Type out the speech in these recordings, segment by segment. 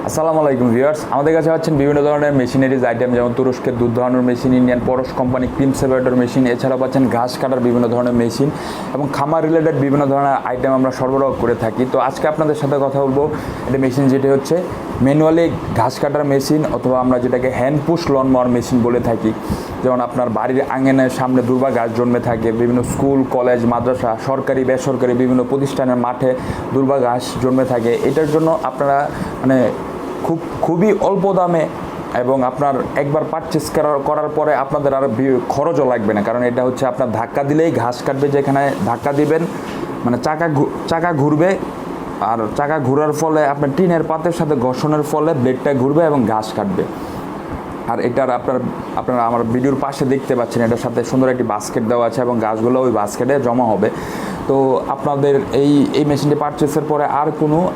আসসালামু আলাইকুম ভিউয়ার্স, আমাদের কাছে পাচ্ছেন বিভিন্ন ধরনের মেশিনারিজ আইটেম, যেমন তুরস্কের দুধ ধোয়ানোর মেশিন, ইন্ডিয়ান পরশ কোম্পানি ক্রিম সেপারেটর মেশিন, এছাড়াও পাচ্ছেন ঘাস কাটার বিভিন্ন ধরনের মেশিন এবং খামার রিলেটেড বিভিন্ন ধরনের আইটেম আমরা সরবরাহ করে থাকি। তো আজকে আপনাদের সাথে কথা বলবো একটা মেশিন যেটি হচ্ছে ম্যানুয়ালি ঘাস কাটার মেশিন, অথবা আমরা যেটাকে হ্যান্ড পুশ লন মাওয়ার মেশিন বলে থাকি। যেমন আপনার বাড়ির আঙিনার সামনে দুর্বা ঘাস জন্মে থাকে, বিভিন্ন স্কুল, কলেজ, মাদ্রাসা, সরকারি বেসরকারি বিভিন্ন প্রতিষ্ঠানের মাঠে দুর্বা ঘাস জন্মে থাকে। এটার জন্য আপনারা মানে খুবই অল্প দামে এবং আপনার একবার পারচেস করার পরে আপনাদের আর খরচও লাগবে না, কারণ এটা হচ্ছে আপনার ধাক্কা দিলেই ঘাস কাটবে। যেখানে ধাক্কা দিবেন মানে চাকা ঘুরবে, আর চাকা ঘোরার ফলে আপনার টিনের পাতের সাথে ঘর্ষণের ফলে ব্লেডটা ঘুরবে এবং ঘাস কাটবে। আর এটার আপনারা আমার ভিডিওর পাশে দেখতে পাচ্ছেন, এটার সাথে সুন্দর একটি বাস্কেট দেওয়া আছে এবং গাছগুলো ওই বাস্কেটে জমা হবে। তো আপনাদের এই মেশিনটি পারচেসের পরে আর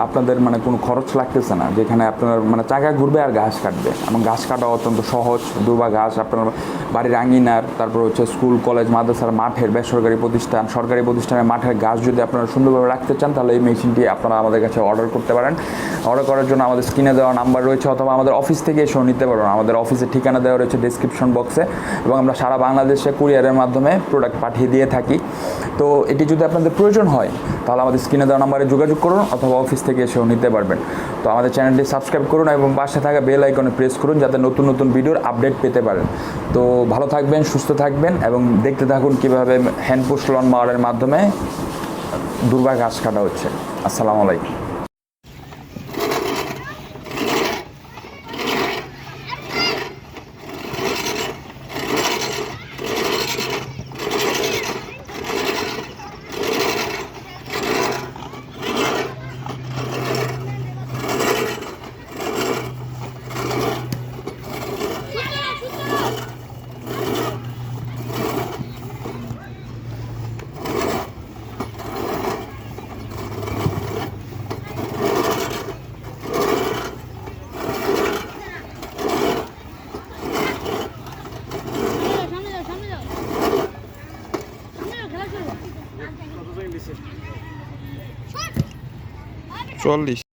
আপনাদের কোনো খরচ লাগতেছে না, যেখানে আপনার চাকা ঘুরবে আর ঘাস কাটবে এবং ঘাস কাটা অত্যন্ত সহজ। দুর্বা ঘাস আপনার বাড়ির আঙিনার, তারপর হচ্ছে স্কুল, কলেজ, মাদ্রাসার মাঠের, বেসরকারি প্রতিষ্ঠান, সরকারি প্রতিষ্ঠানের মাঠের ঘাস যদি আপনারা সুন্দরভাবে রাখতে চান, তাহলে এই মেশিনটি আপনারা আমাদের কাছে অর্ডার করতে পারেন। অর্ডার করার জন্য আমাদের স্ক্রিনে দেওয়া নাম্বার রয়েছে, অথবা আমাদের অফিস থেকে এসেও নিতে পারবেন। আমাদের অফিসের ঠিকানা দেওয়া রয়েছে ডেসক্রিপশন বক্সে, এবং আমরা সারা বাংলাদেশে কুরিয়ারের মাধ্যমে প্রোডাক্ট পাঠিয়ে দিয়ে থাকি। তো এটি যদি আপনাদের প্রয়োজন হয়, তাহলে আমাদের স্ক্রিনে দেওয়া নাম্বারে যোগাযোগ করুন, অথবা অফিস থেকে এসেও নিতে পারবেন। তো আমাদের চ্যানেলটি সাবস্ক্রাইব করুন এবং পাশে থাকা বেল আইকনে প্রেস করুন, যাতে নতুন নতুন ভিডিওর আপডেট পেতে পারেন। তো ভালো থাকবেন, সুস্থ থাকবেন এবং দেখতে থাকুন কীভাবে হ্যান্ড পুশ লন মাওয়ারের মাধ্যমে দুর্বা ঘাস কাটা হচ্ছে। আসসালামু আলাইকুম। চল্লিশ।